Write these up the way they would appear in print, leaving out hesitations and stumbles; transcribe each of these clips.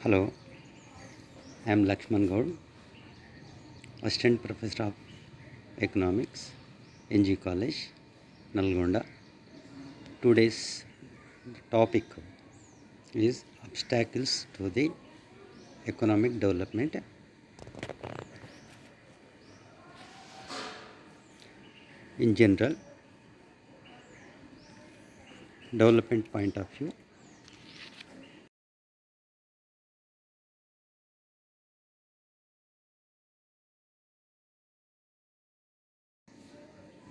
Hello, I am Lakshman Gaud, Assistant Professor of Economics, NG College, Nalgonda. Today's topic is obstacles to the economic development. In general, development point of view,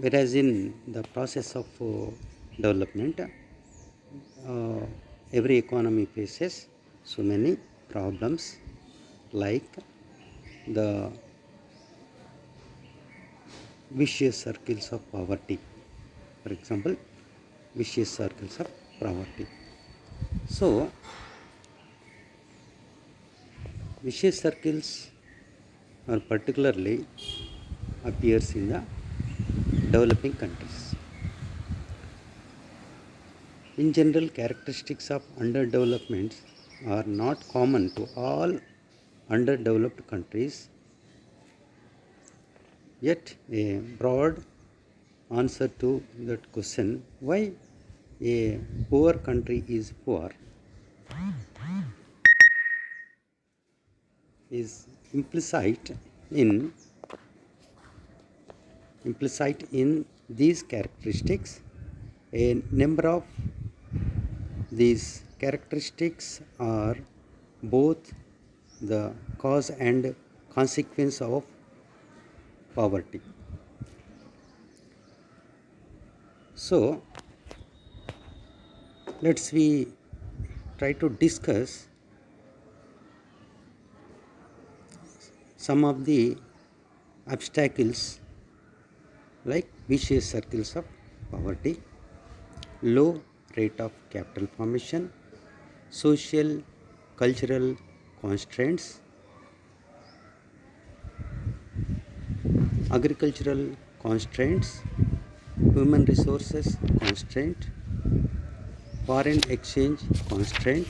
whereas in the process of development, every economy faces so many problems like the vicious circles of poverty. For example, vicious circles of poverty. So, vicious circles are particularly appears in the developing countries. In general, characteristics of underdevelopment are not common to all underdeveloped countries. Yet, a broad answer to that question, why a poor country is poor, is in implicit in these characteristics. A number of these characteristics are both the cause and consequence of poverty. So, let's we try to discuss some of the obstacles like vicious circles of poverty, low rate of capital formation, social cultural constraints, agricultural constraints, human resources constraint, foreign exchange constraint,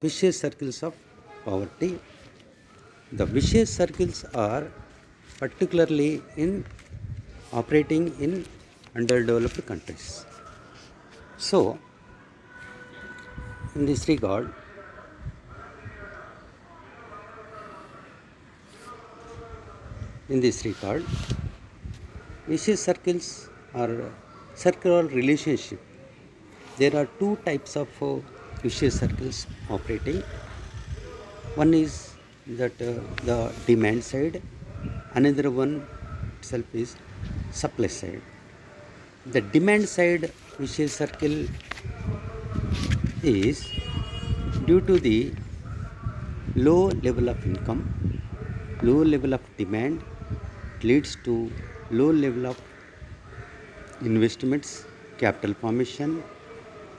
vicious circles of poverty. The vicious circles are particularly in operating in underdeveloped countries. So, in this regard, vicious circles are circular relationship. There are two types of vicious circles operating. One is that the demand side, another one itself is supply side. The demand side vicious circle is due to the low level of income, low level of demand leads to low level of investments, capital formation,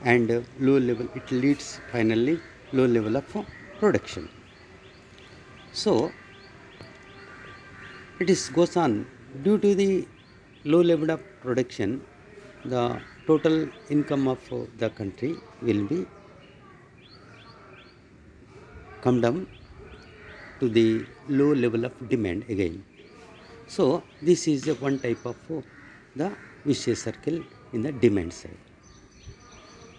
and low level, it leads finally low level of production. So, it is goes on due to the low level of production, the total income of the country will be come down to the low level of demand again. So, this is one type of the vicious circle in the demand side.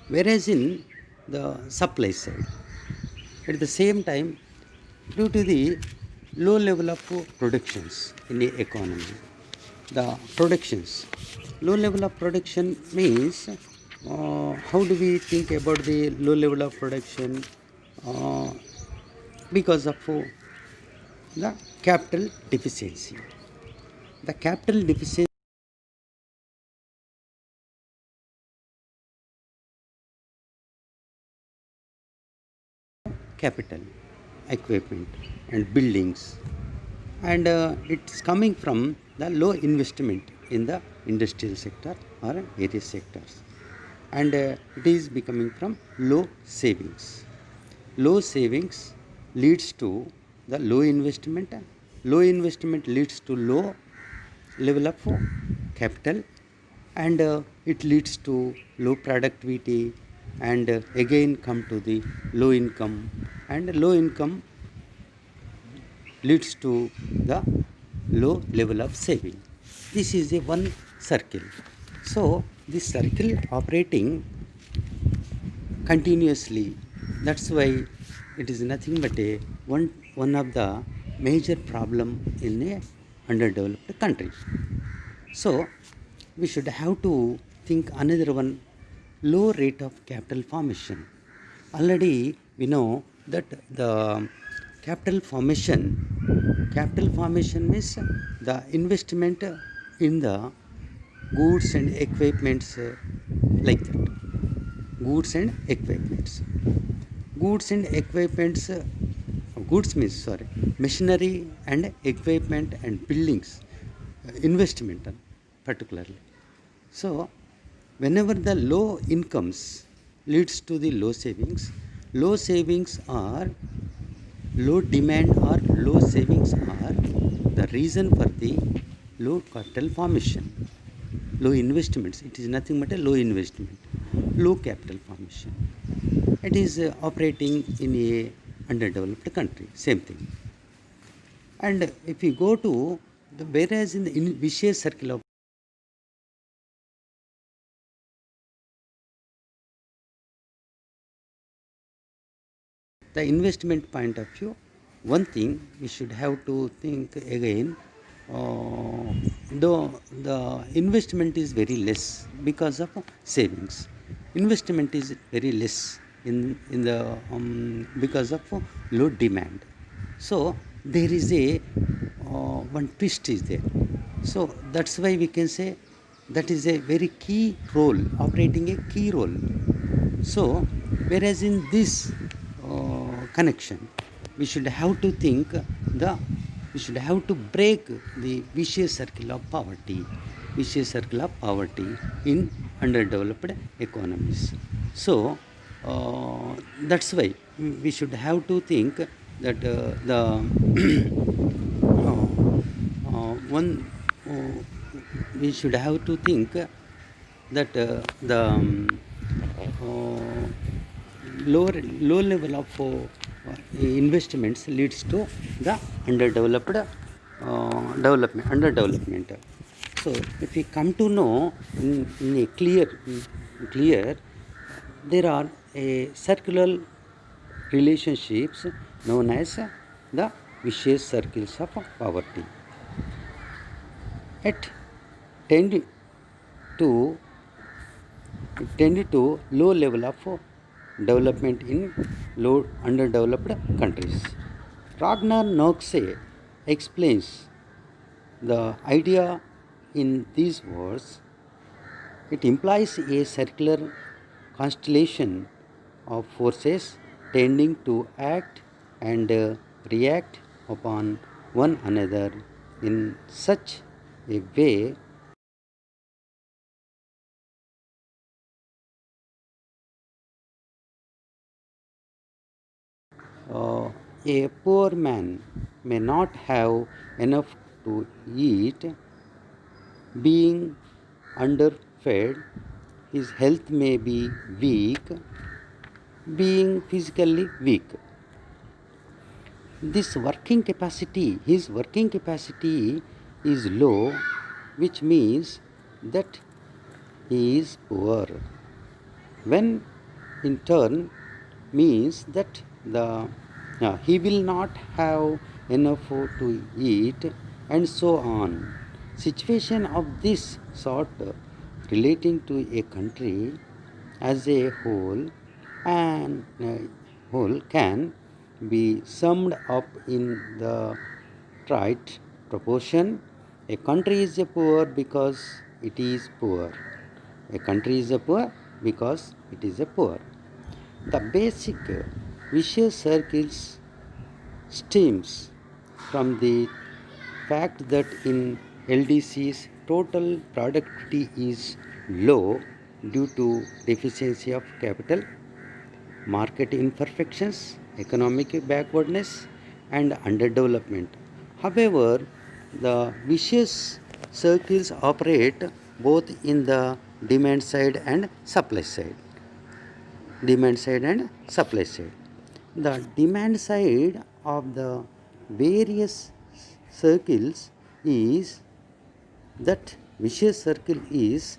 Whereas in the supply side, at the same time, due to the low level of productions in the economy, the productions, low level of production means how do we think about the low level of production? Because of the capital deficiency. The capital deficiency capital, equipment and buildings, and it's coming from the low investment in the industrial sector or various sectors, and it is becoming from low savings. Low savings leads to the low investment leads to low level of capital, and it leads to low productivity, and again come to the low income, and low income leads to the low level of saving. This is a one circle. So this circle operating continuously. That's why it is nothing but a one of the major problem in a underdeveloped country. So we should have to think another one, low rate of capital formation. Already we know that the capital formation means the investment in the goods and equipments, like that. Goods and equipments. Goods and equipments, goods means, sorry, machinery and equipment and buildings, investment particularly. So whenever the low incomes leads to the low savings are low demand or low savings are the reason for the low capital formation, low investments. It is nothing but a low investment, low capital formation. It is operating in a underdeveloped country, same thing. And if we go to the, whereas in the vicious circle of the investment point of view, one thing we should have to think again, though the investment is very less because of savings. Investment is very less in the because of low demand. So there is a one twist is there. So that's why we can say that is a very key role, operating a key role. So whereas in this connection, we should have to think the we should have to break the vicious circle of poverty in underdeveloped economies. So that's why we should have to think that the one we should have to think that the low level of investments leads to the underdevelopment. So if we come to know in a clear, there are a circular relationships known as the vicious circles of poverty. It tend to low level of development in low underdeveloped countries. Ragnar Noxe explains the idea in these words. It implies a circular constellation of forces tending to act and react upon one another in such a way a poor man may not have enough to eat, being underfed, his health may be weak, being physically weak. His working capacity is low, which means that he is poor. When in turn means that he will not have enough to eat, and so on. Situation of this sort relating to a country as a whole and whole can be summed up in the right proportion. A country is a poor because it is poor. A country is a poor because it is a poor. The basic vicious circles stems from the fact that in LDCs total productivity is low due to deficiency of capital, market imperfections, economic backwardness, and underdevelopment. However, the vicious circles operate both in the demand side and supply side. Demand side and supply side. The demand side of the various circles is that vicious circle is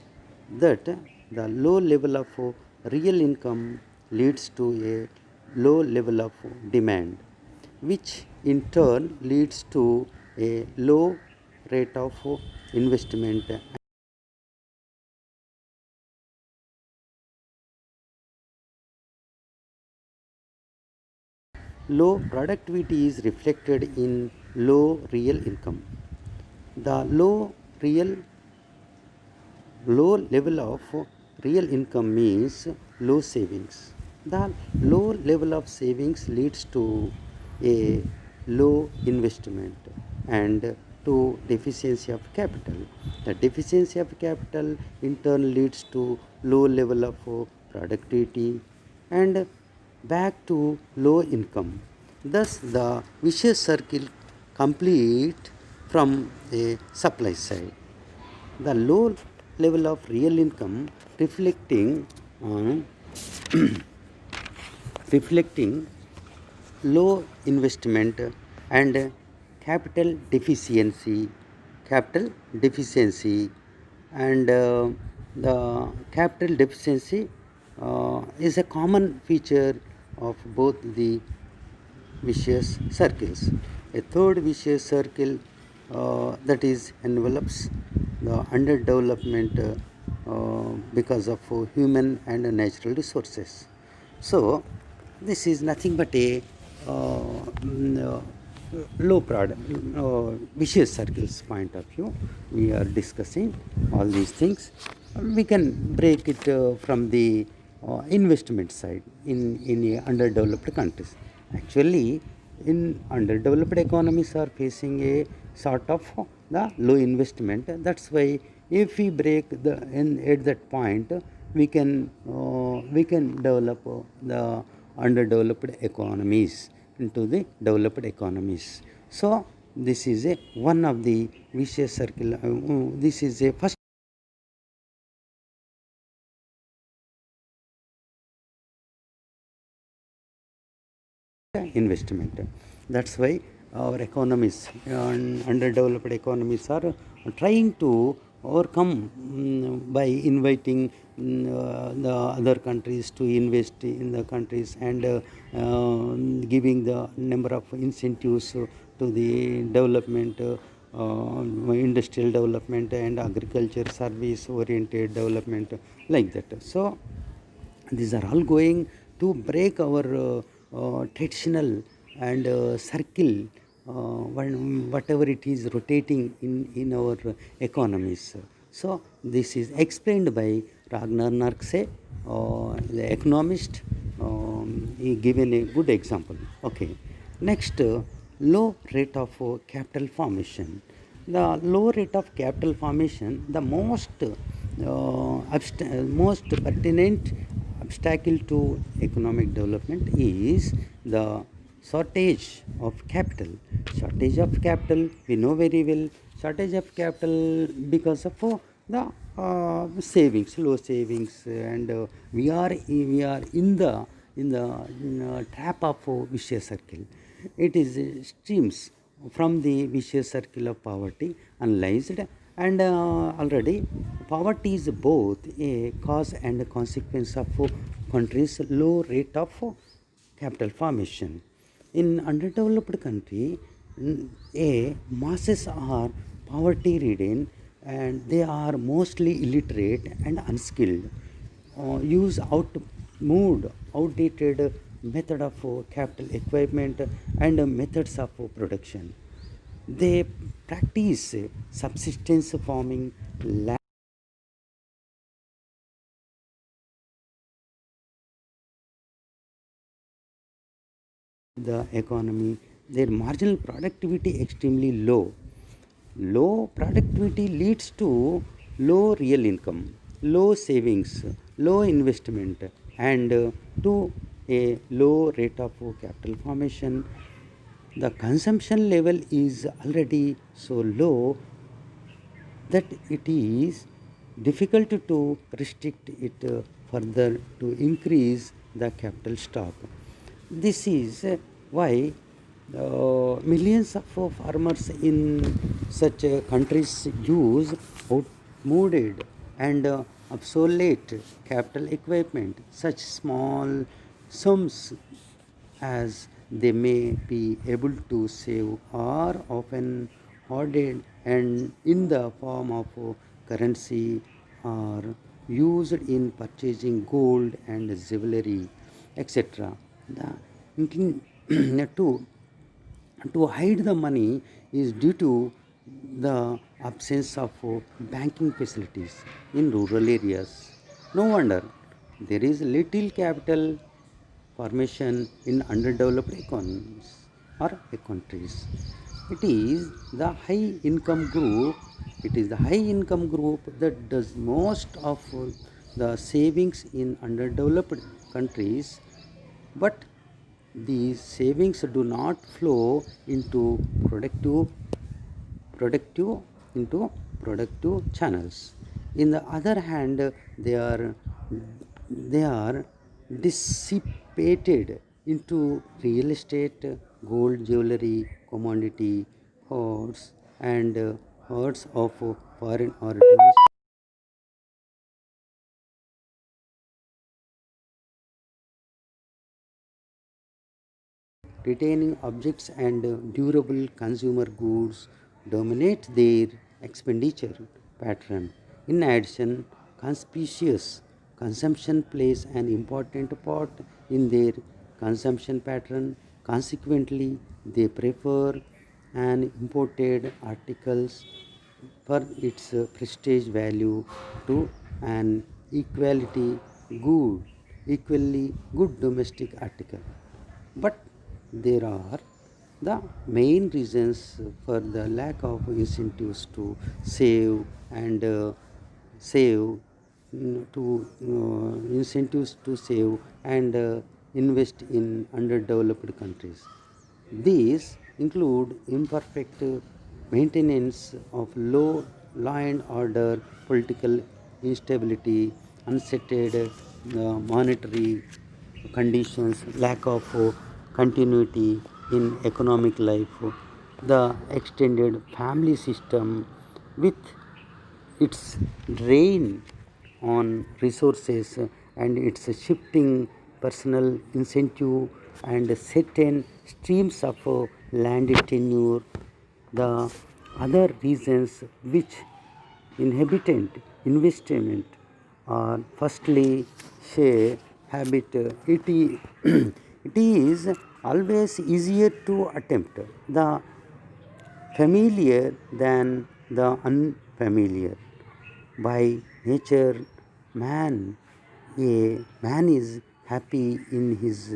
that the low level of real income leads to a low level of demand, which in turn leads to a low rate of investment. Low productivity is reflected in low real income. The real low level of real income means low savings. The low level of savings leads to a low investment and to deficiency of capital. The deficiency of capital in turn leads to low level of productivity and back to low income. Thus, the vicious circle complete from a supply side. The low level of real income reflecting on reflecting low investment and capital deficiency and the capital deficiency is a common feature of both the vicious circles. A third vicious circle that is envelops the underdevelopment because of human and natural resources. So, this is nothing but a low product, vicious circles point of view. We are discussing all these things. We can break it from the investment side in underdeveloped countries. Actually, in underdeveloped economies are facing a sort of the low investment. That's why if we break at that point, we can develop the underdeveloped economies into the developed economies. So this is a one of the vicious circle. This is a first investment. That's why our economies, underdeveloped economies, are trying to overcome by inviting the other countries to invest in the countries and giving the number of incentives to the development. Industrial development and agriculture service oriented development like that. So these are all going to break our traditional and circle, whatever it is rotating in our economies. So this is explained by Ragnar Narkse, the economist. He given a good example. Okay. Next, low rate of capital formation. The low rate of capital formation, the most pertinent obstacle to economic development is the shortage of capital. Shortage of capital, we know very well. Shortage of capital because of the savings, low savings, and we are in the trap of vicious circle. It is streams from the vicious circle of poverty analyzed, and already poverty is both a cause and a consequence of countries' low rate of capital formation. In underdeveloped country, masses are poverty ridden and they are mostly illiterate and unskilled. Use outdated method of capital equipment and methods of production. They practice subsistence farming, the economy, their marginal productivity extremely low. Low productivity leads to low real income, low savings, low investment, and to a low rate of capital formation. The consumption level is already so low that it is difficult to restrict it further to increase the capital stock. This is why millions of farmers in such countries use outmoded and obsolete capital equipment. Such small sums as they may be able to save are often hoarded and in the form of currency are used in purchasing gold and jewelry, etc. The thinking to hide the money is due to the absence of banking facilities in rural areas. No wonder there is little capital formation in underdeveloped economies or countries. It is the high income group. It is the high income group that does most of the savings in underdeveloped countries, but these savings do not flow into productive into productive channels. In the other hand, they are dissipated into real estate, gold, jewelry, commodity, hordes, and hordes of foreign or domestic retaining objects and durable consumer goods dominate their expenditure pattern. In addition, conspicuous consumption plays an important part in their consumption pattern. Consequently, they prefer an imported articles for its prestige value to an good equally good domestic article. But there are the main reasons for the lack of incentives to save and save to incentives to save and invest in underdeveloped countries. These include imperfect maintenance of law and order, political instability, unsettled monetary conditions, lack of continuity in economic life, the extended family system with its drain on resources and its shifting personal incentive and certain streams of land tenure. The other reasons which inhabitant investment are firstly share habit. It is always easier to attempt the familiar than the unfamiliar. By nature, man, a man is happy in his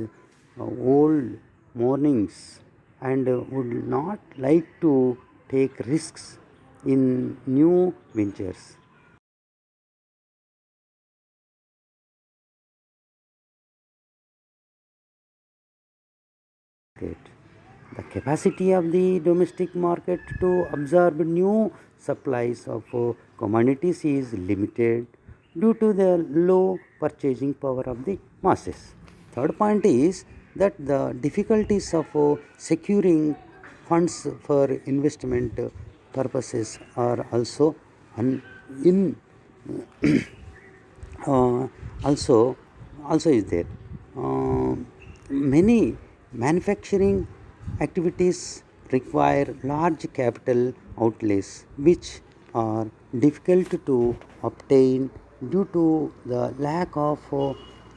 old mornings and would not like to take risks in new ventures. Market. The capacity of the domestic market to absorb new supplies of commodities is limited due to the low purchasing power of the masses. Third point is that the difficulties of securing funds for investment purposes are also in uh, also also is there. Many manufacturing activities require large capital outlays which are difficult to obtain due to the lack of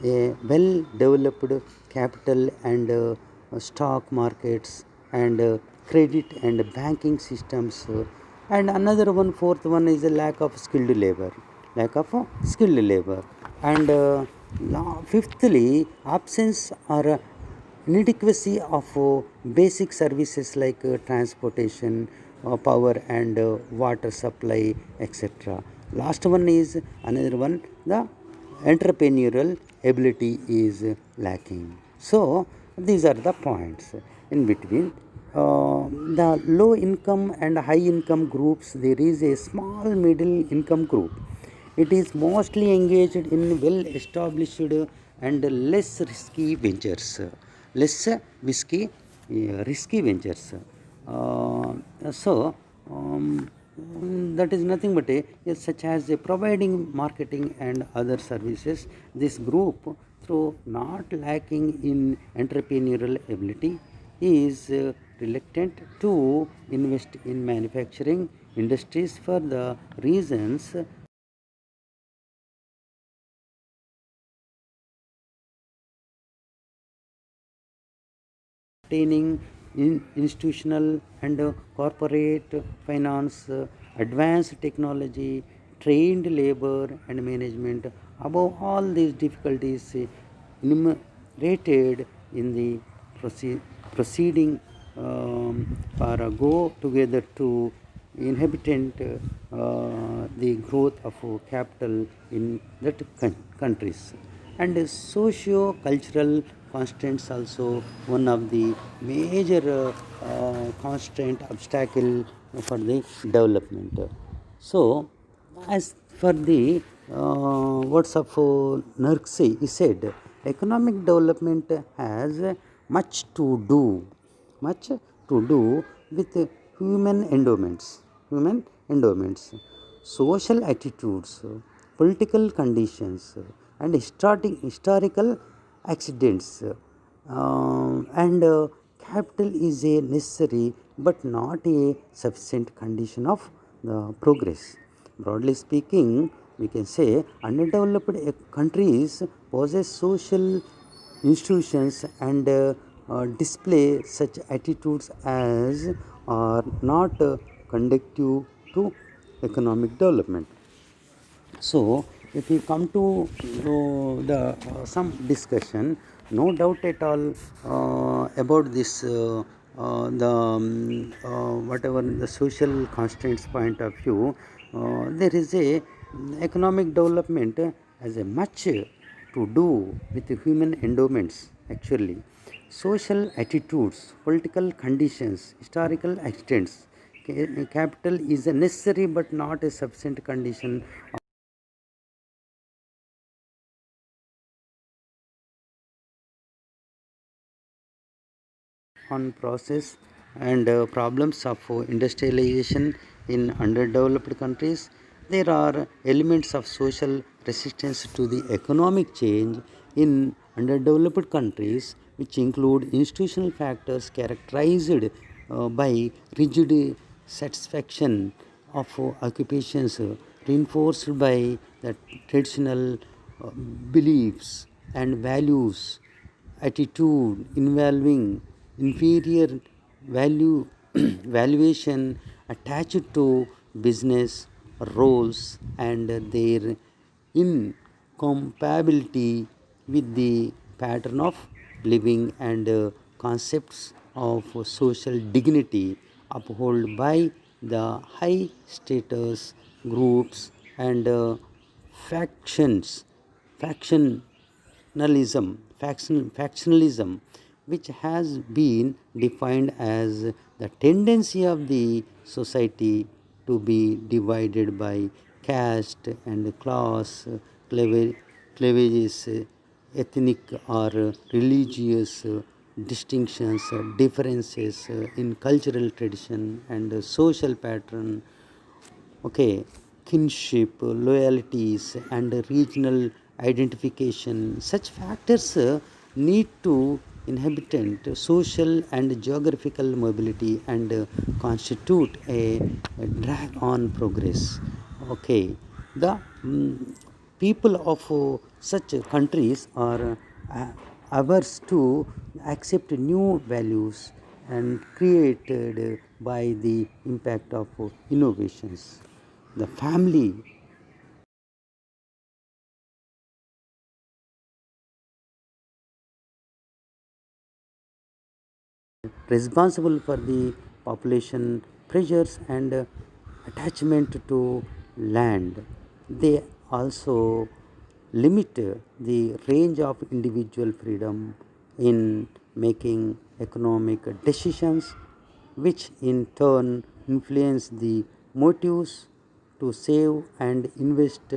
a well developed capital and stock markets and credit and banking systems. And another one, fourth one is a lack of skilled labor. And fifthly, absence or inadequacy of basic services like transportation, power and water supply, etc. Last one is another one, the entrepreneurial ability is lacking. So these are the points in between. The low income and high income groups, there is a small middle income group It is mostly engaged in well established and less risky ventures. Less risky, risky ventures. So, that is nothing but such as providing marketing and other services. This group, through not lacking in entrepreneurial ability, is reluctant to invest in manufacturing industries for the reasons obtaining institutional and corporate finance, advanced technology, trained labor and management. Above all these difficulties enumerated in the proceeding, or go together to inhabitant the growth of capital in that countries. And socio-cultural constraints also one of the major constraint obstacle for the development. So, as for the words of Nurse, he said economic development has much to do with human endowments, social attitudes, political conditions, and historical accidents. And capital is a necessary but not a sufficient condition of the progress. Broadly speaking, we can say underdeveloped countries possess social institutions and display such attitudes as are not conducive to economic development. So, if we come to the some discussion, no doubt at all about this, the whatever the social constraints point of view, there is a economic development has a much to do with human endowments actually, social attitudes, political conditions, historical accidents. Capital is a necessary but not a sufficient condition on process and problems of industrialization in underdeveloped countries. There are elements of social resistance to the economic change in underdeveloped countries, which include institutional factors characterized by rigid satisfaction of occupations, reinforced by the traditional beliefs and values, attitude involving inferior value valuation attached to business roles and their incompatibility with the pattern of living and concepts of social dignity upheld by the high status groups and factions factionalism, which has been defined as the tendency of the society to be divided by caste and class cleavages, ethnic or religious distinctions, differences in cultural tradition and social pattern, okay, kinship, loyalties, and regional identification. Such factors need to inhabitant social and geographical mobility and constitute a drag on progress. Okay, the people of such countries are averse to accept new values and created by the impact of innovations. The family responsible for the population pressures and attachment to land. They also limit the range of individual freedom in making economic decisions, which in turn influence the motives to save and invest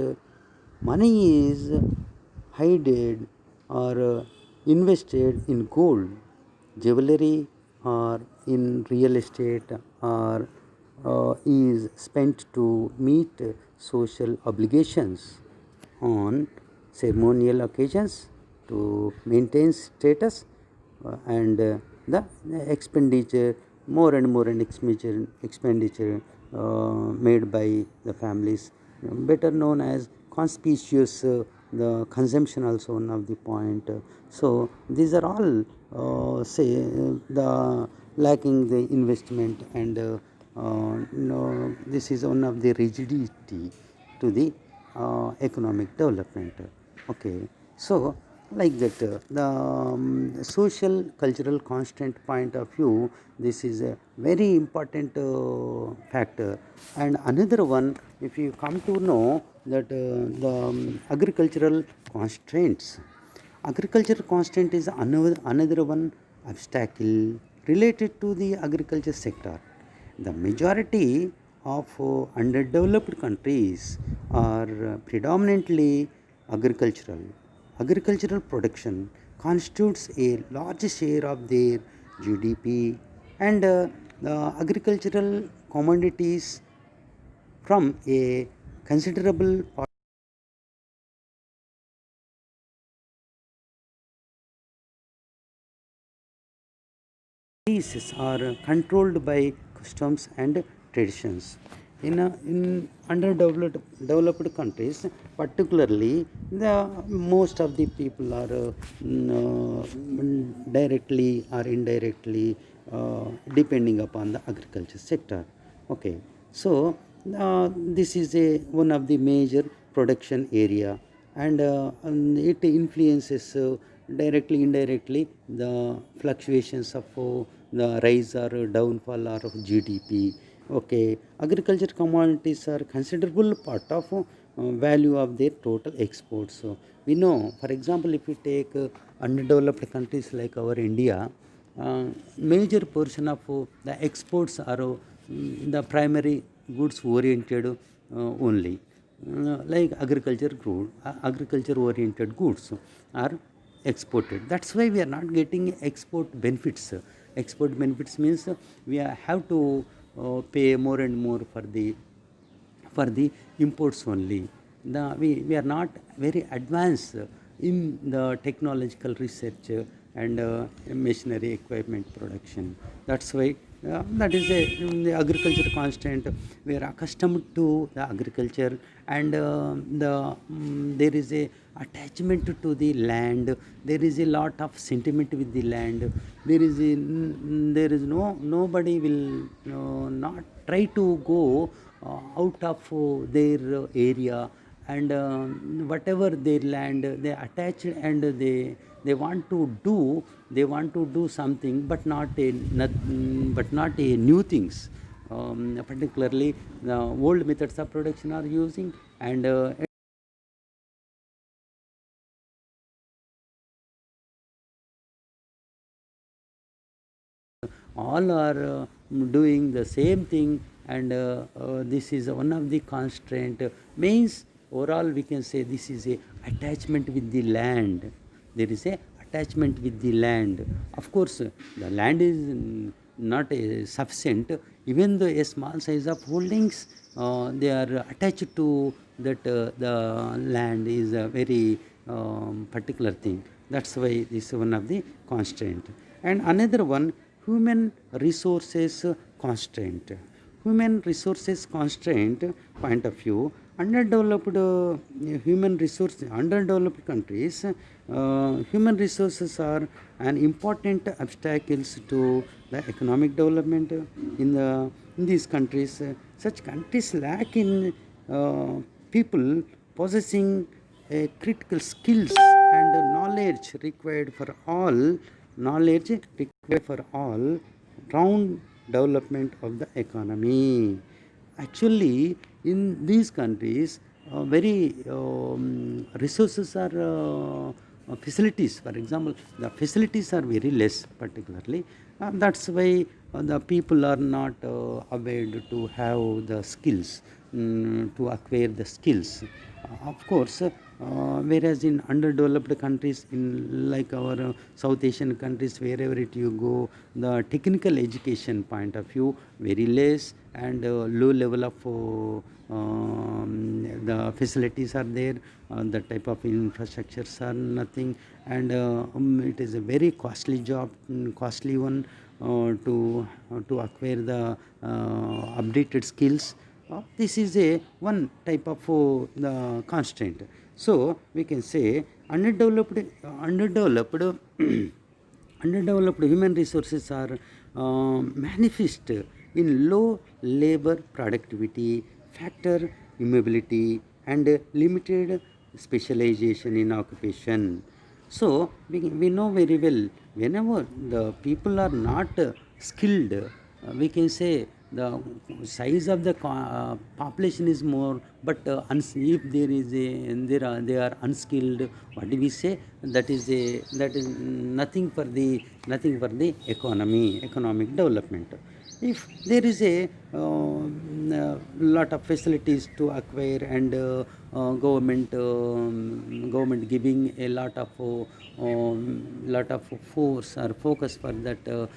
money is hidden or invested in gold, jewelry, or in real estate, or is spent to meet social obligations on ceremonial occasions to maintain status, and the expenditure, more and more and expenditure made by the families, better known as conspicuous, the consumption also one of the point. So these are all say the lacking the investment, and no, this is one of the rigidity to the economic development. Okay, so like that, the social cultural constant point of view, this is a very important factor. And another one, if you come to know that the agricultural constraints, agriculture constant is another one obstacle related to the agriculture sector. The majority of underdeveloped countries are predominantly agricultural. Agricultural production constitutes a large share of their GDP, and the agricultural commodities from a considerable practices are controlled by customs and traditions. In underdeveloped developed countries, particularly, the most of the people are directly or indirectly depending upon the agriculture sector. Okay, so this is a one of the major production area, and it influences directly indirectly the fluctuations of the rise or downfall of GDP. Okay, agriculture commodities are considerable part of value of their total exports. So we know, for example, if we take underdeveloped countries like our India, major portion of the exports are the primary goods oriented only, like agriculture oriented goods are exported. That's why we are not getting export benefits. Export benefits means have to pay more and more for the imports only. We are not very advanced in the technological research and machinery equipment production. That's why that is the agriculture constant. We are accustomed to the agriculture, and there is a attachment to the land. There is a lot of sentiment with the land. There is nobody will not try to go out of their area, and whatever their land they attach, and they want to do something, but not a new things. Particularly the old methods of production are using, and all are doing the same thing, and this is one of the constraint. Means overall we can say this is a attachment with the land. There is a attachment with the land. Of course the land is not sufficient. Even though a small size of holdings, they are attached to that, the land is a very particular thing. That's why this is one of the constraint. And another one, human resources constraint. Human resources constraint point of view, underdeveloped underdeveloped countries, human resources are an important obstacles to the economic development in these countries. Such countries lack in people possessing critical skills and knowledge required for all round development of the economy. Actually, in these countries, very resources are facilities. For example, the facilities are very less, particularly. That's why the people are not aware to have the skills, to acquire the skills. Of course, whereas in underdeveloped countries, in like our South Asian countries, wherever it you go, the technical education point of view very less, and low level of the facilities are there. The type of infrastructures are nothing, and it is a very costly job, costly one to acquire the updated skills. This is a one type of the constraint. So we can say underdeveloped underdeveloped human resources are manifest in low labor productivity, factor immobility, and limited specialization in occupation. So we know very well, whenever the people are not skilled, we can say the size of the population is more, but if there is a they are unskilled, what do we say, that is nothing for the economic development. If there is a lot of facilities to acquire, and government giving a lot of force or focus for that, to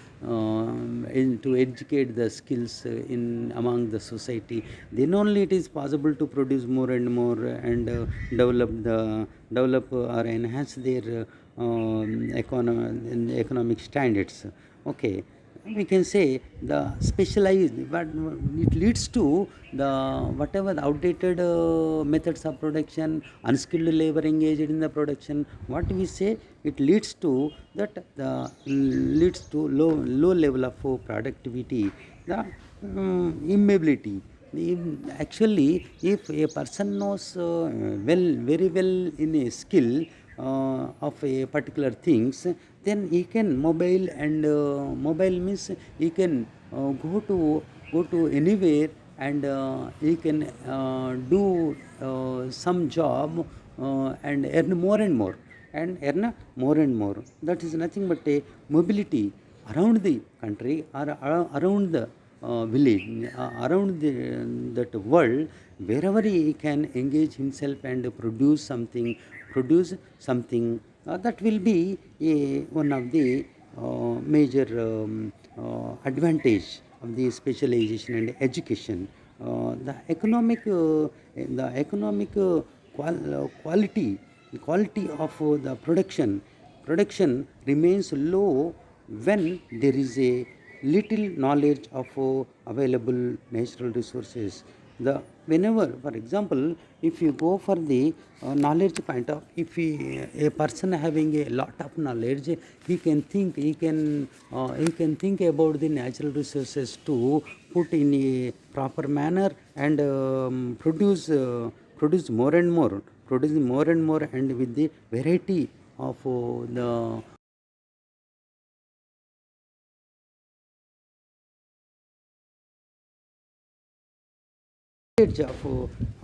educate the skills in among the society, then only it is possible to produce more and more, and develop or enhance their economic standards. Okay, we can say the specialized, but it leads to the whatever the outdated methods of production, unskilled labor engaged in the production, what we say, it leads to that, the leads to low level of productivity, the immobility. Actually, if a person knows very well in a skill of a particular things, then he can mobile, and mobile means he can go to anywhere, and he can do some job, and earn more and more, that is nothing but a mobility around the country, or around the village, around that world, wherever he can engage himself and produce something, that will be one of the major advantage of the specialization and education. The economic quality of the production remains low when there is a little knowledge of available natural resources. The whenever, for example, if you go for the knowledge point of, if a person having a lot of knowledge, he can think about the natural resources to put in a proper manner, and produce more and more, and with the variety of the knowledge of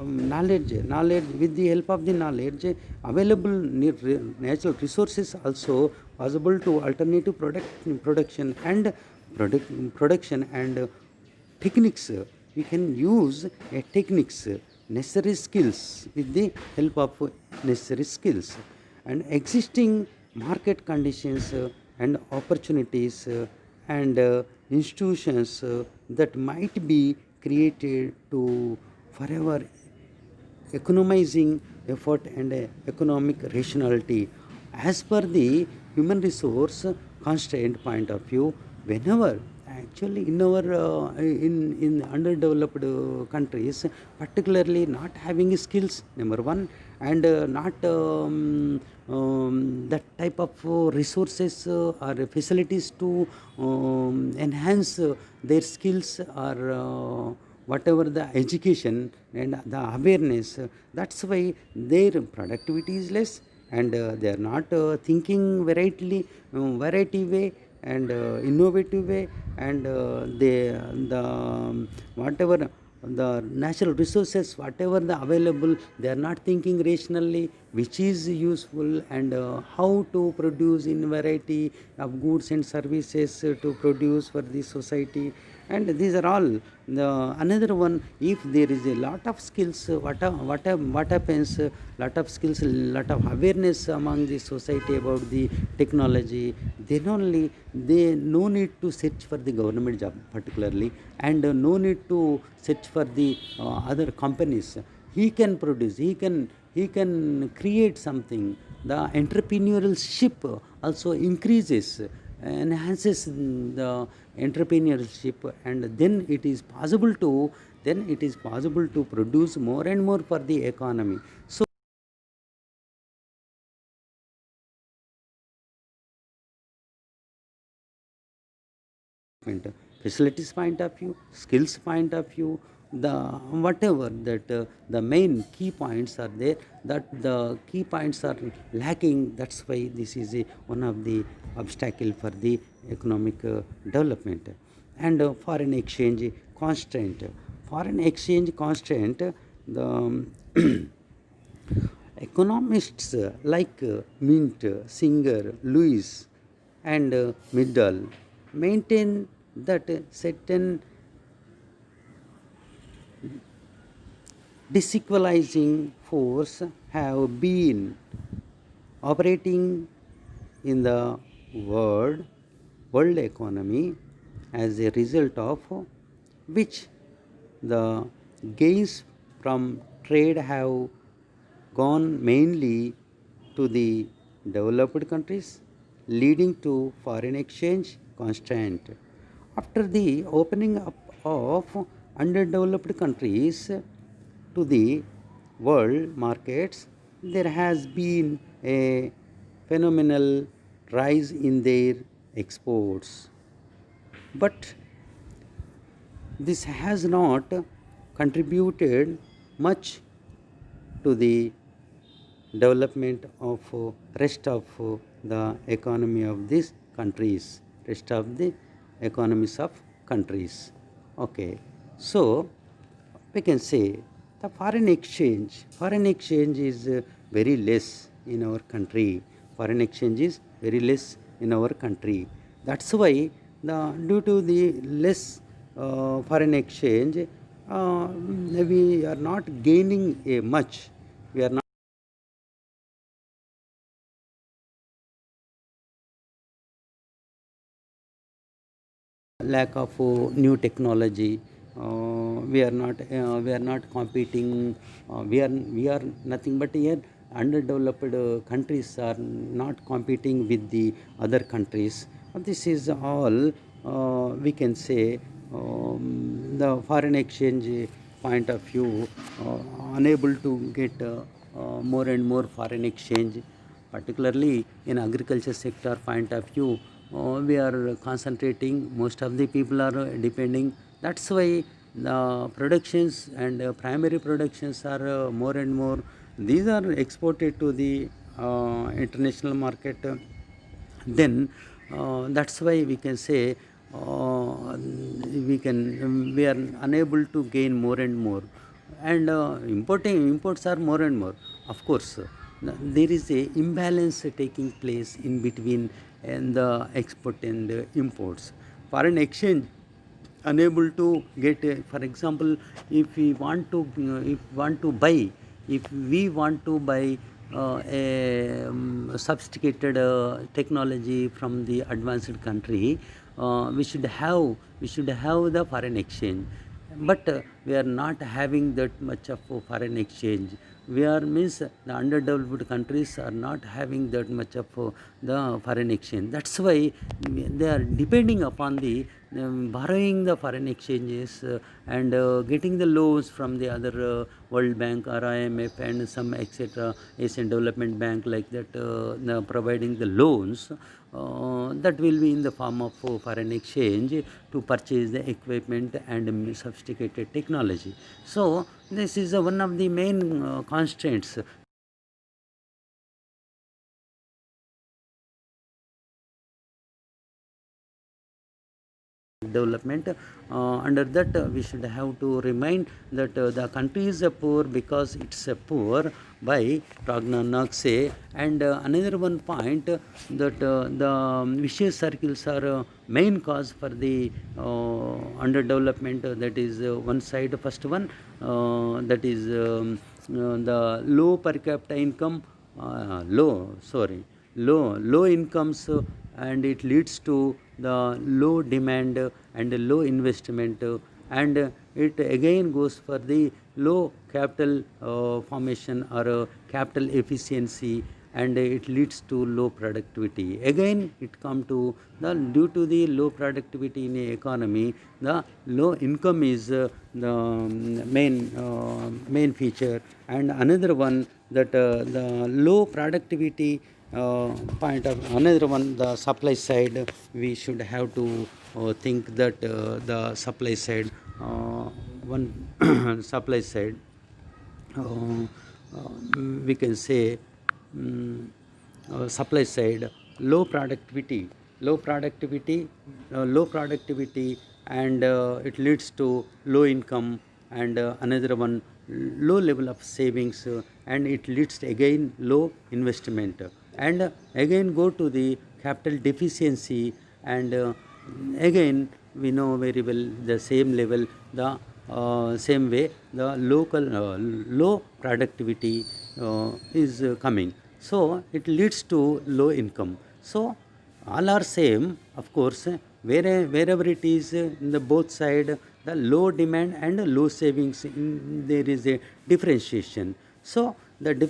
knowledge, with the help of the knowledge, available natural resources also possible to alternative production, and techniques. We can use techniques, necessary skills, with the help of necessary skills, and existing market conditions, and opportunities, and institutions that might be created to forever economizing effort and economic rationality. As per the human resource constraint point of view, whenever actually in our in underdeveloped countries, particularly not having skills, number one, and not that type of resources or facilities to enhance their skills, or whatever the education and the awareness, that's why their productivity is less, and they are not thinking variety way, and innovative way, and the whatever the natural resources, whatever the available, they are not thinking rationally, which is useful, and how to produce in variety of goods and services to produce for the society. And these are all the another one. If there is a lot of skills, what happens, lot of skills, lot of awareness among the society about the technology, then only they no need to search for the government job particularly, and no need to search for the other companies. He can produce, he can create something. The entrepreneurship also increases, enhances the entrepreneurship, and then it is possible to produce more and more for the economy. So facilities point of view, skills point of view, the whatever that the main key points are there, that the key points are lacking. That's why this is one of the obstacle for the economic development. And foreign exchange constraint, foreign exchange constraint, the economists like Mint, Singer, Lewis, and Middle maintain that certain disequalizing force have been operating in the world world economy, as a result of which the gains from trade have gone mainly to the developed countries, leading to foreign exchange constraint. After the opening up of underdeveloped countries to the world markets, there has been a phenomenal rise in their exports. But this has not contributed much to the development of rest of the economy of these countries, rest of the economies of countries. Okay, so we can say the foreign exchange is very less in our country. Foreign exchange is very less in our country. That's why the due to the less foreign exchange, we are not gaining a much. We are not lack of new technology. We are not competing. We are nothing but here underdeveloped countries are not competing with the other countries. This is all we can say. The foreign exchange point of view, unable to get more and more foreign exchange, particularly in agriculture sector point of view. We are concentrating, most of the people are depending. That's why the productions and primary productions are more and more, these are exported to the international market. Then that's why we can say we are unable to gain more and more, and imports are more and more. Of course, there is a imbalance taking place in between and the export and imports. Foreign exchange unable to get for example, if we want to if we want to buy a sophisticated technology from the advanced country, we should have the foreign exchange. But we are not having that much of foreign exchange. We are means the underdeveloped countries are not having that much of the foreign exchange. That's why they are depending upon the borrowing the foreign exchanges and getting the loans from the other World Bank or IMF and some etc. Asian Development Bank, like that, providing the loans that will be in the form of foreign exchange to purchase the equipment and sophisticated technology. So this is one of the main constraints. development. Under that, we should have to remind that the country is poor because it's poor by Ragnar Nakse. And another one point that the vicious circles are main cause for the underdevelopment. That is one side. First one, that is the low per capita income, low incomes, and it leads to the low demand and low investment, and it again goes for the low capital formation or capital efficiency, and it leads to low productivity. Again it come to the due to the low productivity in the economy, the low income is the main feature. And another one, that the low productivity point of another one, the supply side. We should have to think that the supply side, one supply side, uh, we can say, um, supply side, low productivity, low productivity, and it leads to low income. And another one, low level of savings, and it leads to again low investment, and again go to the capital deficiency. And again we know very well the same level, the same way the low productivity is coming, so it leads to low income. So all are same, of course, wherever it is in the both side, the low demand and low savings, there is a differentiation. So the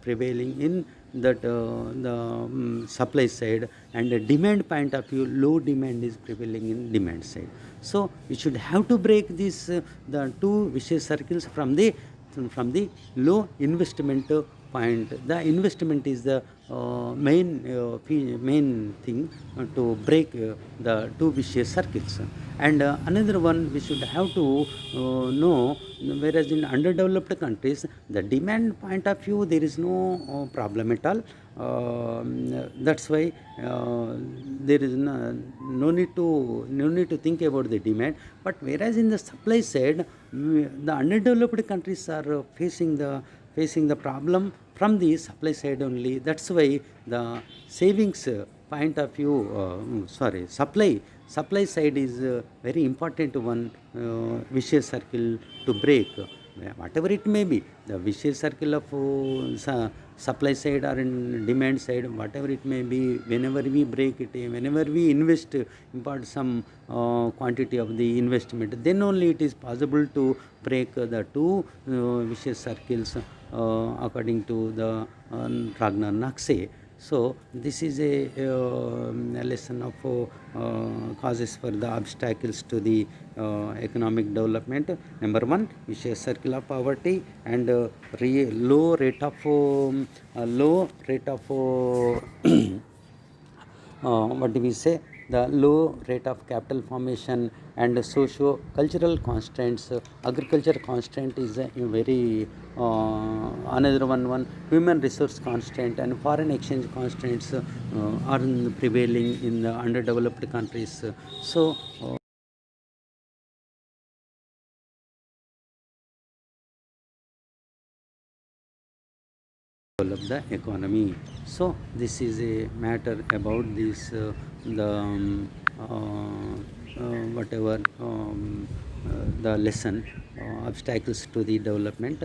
prevailing in that the supply side, and the demand point of view, low demand is prevailing in demand side. So we should have to break this the two vicious circles from the low investment point. The investment is the main thing to break the two vicious circles. And another one we should have to know, whereas in underdeveloped countries, the demand point of view there is no problem at all. That's why there is no need to think about the demand. But whereas in the supply side, the underdeveloped countries are facing the problem from the supply side only. That's why the savings point of view, supply side is a very important one, vicious circle to break. Whatever it may be, the vicious circle of supply side or in demand side, whatever it may be, whenever we break it, whenever we invest, impart some quantity of the investment, then only it is possible to break the two vicious circles according to the Ragnar Nakse. So this is a lesson of causes for the obstacles to the economic development. Number one, vicious circle of poverty, and low rate of what do we say, the low rate of capital formation, and socio cultural constraints. Agriculture constraint is a very another one human resource constraint, and foreign exchange constraints are prevailing in the underdeveloped countries. So develop the economy. So this is a matter about this the whatever the lesson, obstacles to the development.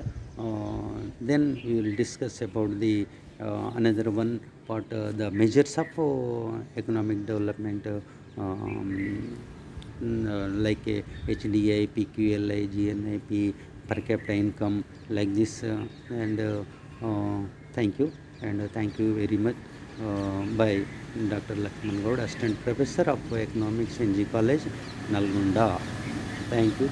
Then we will discuss about the another one part, the measures of economic development, like HDI, PQLI, GNIP, per capita income, like this, and thank you, and thank you very much by Dr. Lakshman Gaud, Assistant Professor of Economics in G College, Nalgonda. Thank you.